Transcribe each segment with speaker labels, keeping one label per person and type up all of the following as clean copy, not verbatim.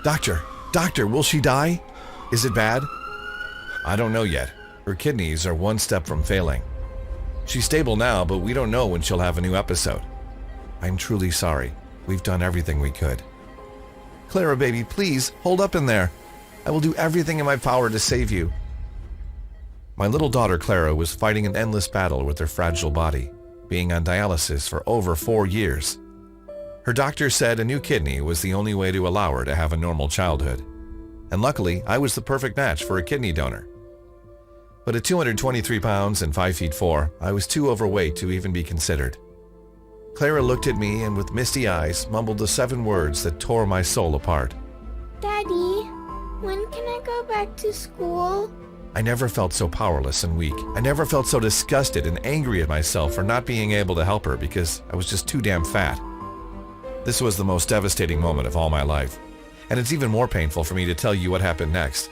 Speaker 1: Doctor, will she die? Is it bad? I don't know yet. Her kidneys are one step from failing. She's stable now, but we don't know when she'll have a new episode. I'm truly sorry. We've done everything we could. Clara, baby, please, hold up in there. I will do everything in my power to save you. My little daughter Clara was fighting an endless battle with her fragile body, being on dialysis for over 4 years. Her doctor said a new kidney was the only way to allow her to have a normal childhood. And luckily, I was the perfect match for a kidney donor. But at 223 pounds and 5 feet 4, I was too overweight to even be considered. Clara looked at me and with misty eyes mumbled the 7 words that tore my soul apart.
Speaker 2: Daddy, when can I go back to school?
Speaker 1: I never felt so powerless and weak. I never felt so disgusted and angry at myself for not being able to help her because I was just too damn fat. This was the most devastating moment of all my life, and it's even more painful for me to tell you what happened next.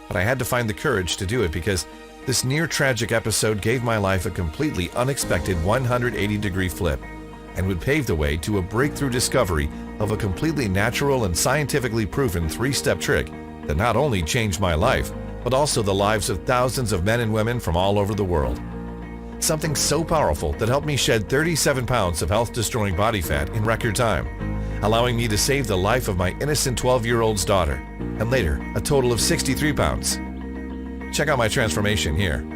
Speaker 1: But I had to find the courage to do it because this near-tragic episode gave my life a completely unexpected 180-degree flip and would pave the way to a breakthrough discovery of a completely natural and scientifically proven 3-step trick that not only changed my life, but also the lives of thousands of men and women from all over the world. Something so powerful that helped me shed 37 pounds of health-destroying body fat in record time, allowing me to save the life of my innocent 12-year-old's daughter, and later, a total of 63 pounds. Check out my transformation here.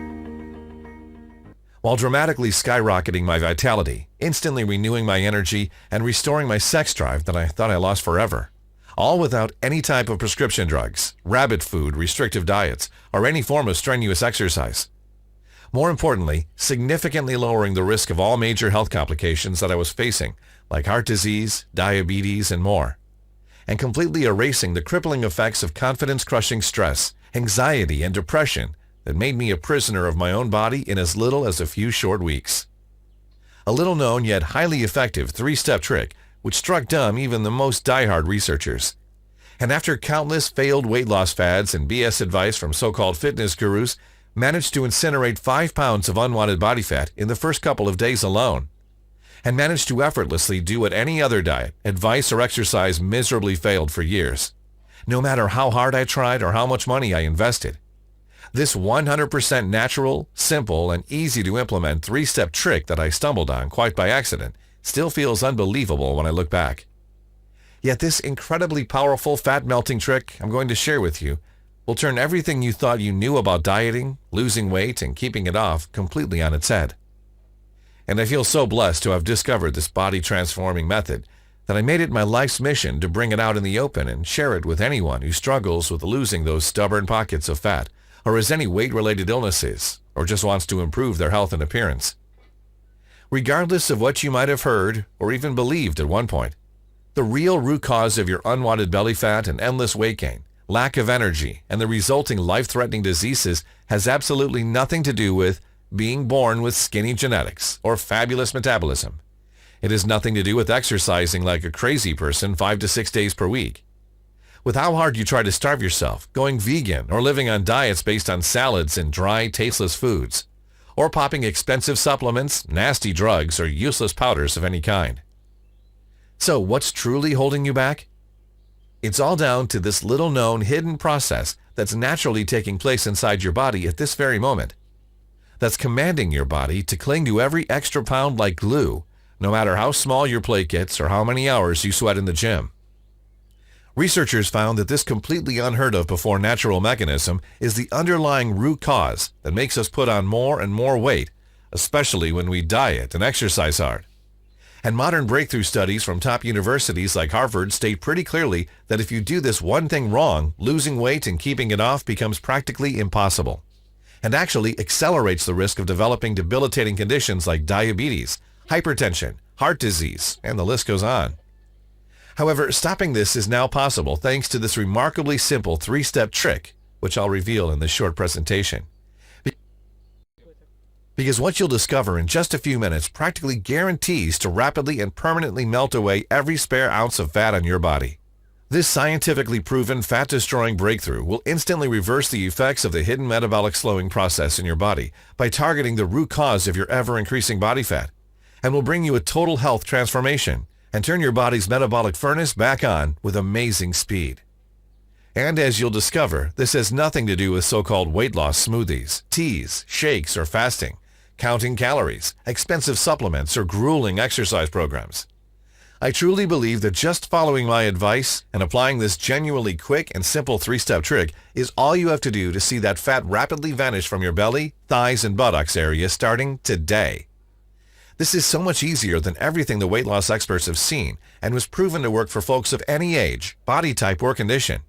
Speaker 1: While dramatically skyrocketing my vitality, instantly renewing my energy, and restoring my sex drive that I thought I lost forever, all without any type of prescription drugs, rabbit food, restrictive diets, or any form of strenuous exercise. More importantly, significantly lowering the risk of all major health complications that I was facing, like heart disease, diabetes, and more, and completely erasing the crippling effects of confidence-crushing stress, anxiety, and depression that made me a prisoner of my own body in as little as a few short weeks. A little-known yet highly effective 3-step trick which struck dumb even the most diehard researchers. And after countless failed weight loss fads and BS advice from so-called fitness gurus, managed to incinerate 5 pounds of unwanted body fat in the first couple of days alone, and managed to effortlessly do what any other diet, advice, or exercise miserably failed for years, no matter how hard I tried or how much money I invested. This 100% natural, simple, and easy to implement 3-step trick that I stumbled on quite by accident still feels unbelievable when I look back. Yet this incredibly powerful fat-melting trick I'm going to share with you will turn everything you thought you knew about dieting, losing weight, and keeping it off completely on its head. And I feel so blessed to have discovered this body-transforming method that I made it my life's mission to bring it out in the open and share it with anyone who struggles with losing those stubborn pockets of fat, or has any weight-related illnesses, or just wants to improve their health and appearance. Regardless of what you might have heard or even believed at one point, the real root cause of your unwanted belly fat and endless weight gain, lack of energy, and the resulting life-threatening diseases has absolutely nothing to do with being born with skinny genetics or fabulous metabolism. It has nothing to do with exercising like a crazy person 5 to 6 days per week. With how hard you try to starve yourself, going vegan, or living on diets based on salads and dry, tasteless foods, or popping expensive supplements, nasty drugs, or useless powders of any kind. So what's truly holding you back? It's all down to this little-known hidden process that's naturally taking place inside your body at this very moment, that's commanding your body to cling to every extra pound like glue, no matter how small your plate gets or how many hours you sweat in the gym. Researchers found that this completely unheard of before natural mechanism is the underlying root cause that makes us put on more and more weight, especially when we diet and exercise hard. And modern breakthrough studies from top universities like Harvard state pretty clearly that if you do this one thing wrong, losing weight and keeping it off becomes practically impossible, and actually accelerates the risk of developing debilitating conditions like diabetes, hypertension, heart disease, and the list goes on. However, stopping this is now possible thanks to this remarkably simple 3-step trick, which I'll reveal in this short presentation. Because what you'll discover in just a few minutes practically guarantees to rapidly and permanently melt away every spare ounce of fat on your body. This scientifically proven fat-destroying breakthrough will instantly reverse the effects of the hidden metabolic slowing process in your body by targeting the root cause of your ever-increasing body fat, and will bring you a total health transformation and turn your body's metabolic furnace back on with amazing speed. And as you'll discover, this has nothing to do with so-called weight loss smoothies, teas, shakes, or fasting, counting calories, expensive supplements, or grueling exercise programs. I truly believe that just following my advice and applying this genuinely quick and simple 3-step trick is all you have to do to see that fat rapidly vanish from your belly, thighs, and buttocks area starting today. This is so much easier than everything the weight loss experts have seen and was proven to work for folks of any age, body type, or condition.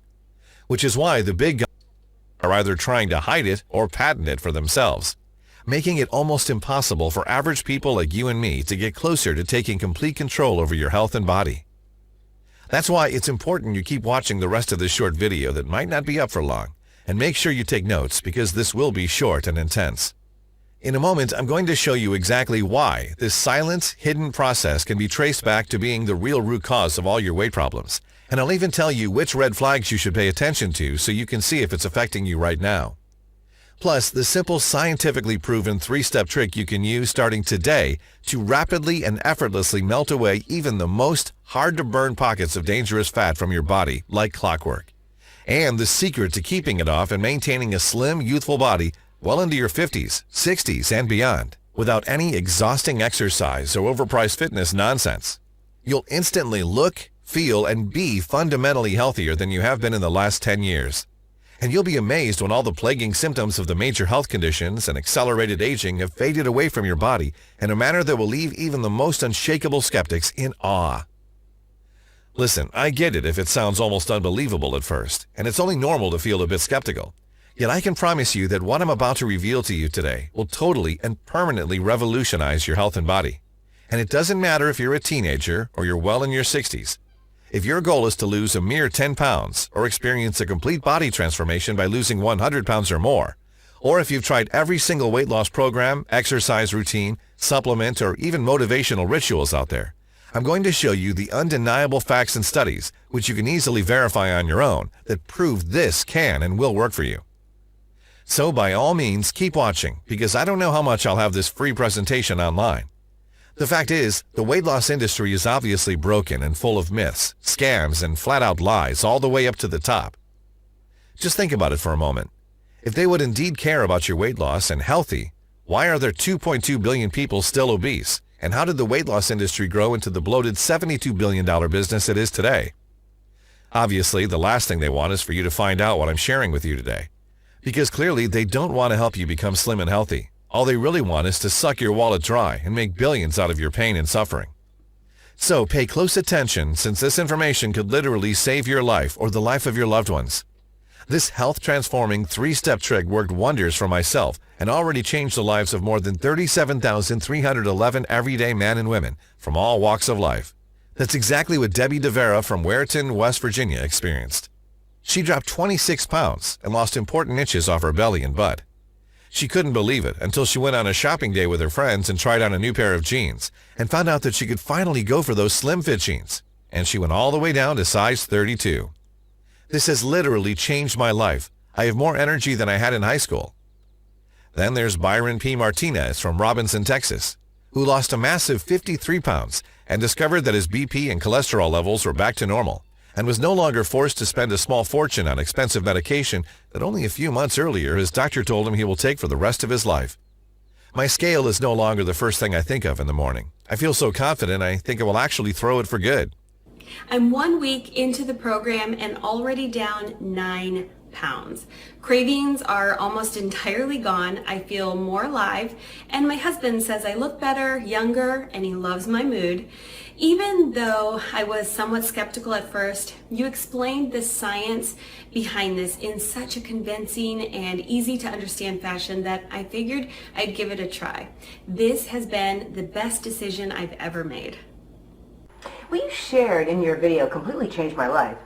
Speaker 1: Which is why the big guys are either trying to hide it or patent it for themselves, making it almost impossible for average people like you and me to get closer to taking complete control over your health and body. That's why it's important you keep watching the rest of this short video that might not be up for long, and make sure you take notes because this will be short and intense. In a moment, I'm going to show you exactly why this silent, hidden process can be traced back to being the real root cause of all your weight problems, and I'll even tell you which red flags you should pay attention to so you can see if it's affecting you right now. Plus, the simple scientifically proven 3-step trick you can use starting today to rapidly and effortlessly melt away even the most hard-to-burn pockets of dangerous fat from your body like clockwork. And the secret to keeping it off and maintaining a slim, youthful body well into your 50s, 60s, and beyond without any exhausting exercise or overpriced fitness nonsense. You'll instantly look, feel, and be fundamentally healthier than you have been in the last 10 years. And you'll be amazed when all the plaguing symptoms of the major health conditions and accelerated aging have faded away from your body in a manner that will leave even the most unshakable skeptics in awe. Listen, I get it if it sounds almost unbelievable at first, and it's only normal to feel a bit skeptical. Yet I can promise you that what I'm about to reveal to you today will totally and permanently revolutionize your health and body. And it doesn't matter if you're a teenager or you're well in your 60s. If your goal is to lose a mere 10 pounds or experience a complete body transformation by losing 100 pounds or more, or if you've tried every single weight loss program, exercise routine, supplement, or even motivational rituals out there, I'm going to show you the undeniable facts and studies, which you can easily verify on your own, that prove this can and will work for you. So by all means, keep watching, because I don't know how much I'll have this free presentation online. The fact is, the weight loss industry is obviously broken and full of myths, scams, and flat-out lies all the way up to the top. Just think about it for a moment. If they would indeed care about your weight loss and healthy, why are there 2.2 billion people still obese? And how did the weight loss industry grow into the bloated $72 billion business it is today? Obviously, the last thing they want is for you to find out what I'm sharing with you today. Because clearly, they don't want to help you become slim and healthy. All they really want is to suck your wallet dry and make billions out of your pain and suffering. So pay close attention, since this information could literally save your life or the life of your loved ones. This health-transforming 3-step trick worked wonders for myself and already changed the lives of more than 37,311 everyday men and women from all walks of life. That's exactly what Debbie DeVera from Weirton, West Virginia experienced. She dropped 26 pounds and lost important inches off her belly and butt. She couldn't believe it until she went on a shopping day with her friends and tried on a new pair of jeans and found out that she could finally go for those slim fit jeans. And she went all the way down to size 32. This has literally changed my life. I have more energy than I had in high school. Then there's Byron P. Martinez from Robinson, Texas, who lost a massive 53 pounds and discovered that his BP and cholesterol levels were back to normal, and was no longer forced to spend a small fortune on expensive medication that only a few months earlier his doctor told him he will take for the rest of his life. My scale is no longer the first thing I think of in the morning. I feel so confident I think I will actually throw it for good.
Speaker 3: I'm 1 week into the program and already down 9 pounds. Cravings are almost entirely gone. I feel more alive, and my husband says I look better, younger, and he loves my mood. Even though I was somewhat skeptical at first, you explained the science behind this in such a convincing and easy to understand fashion that I figured I'd give it a try. This has been the best decision I've ever made.
Speaker 4: What you shared in your video completely changed my life.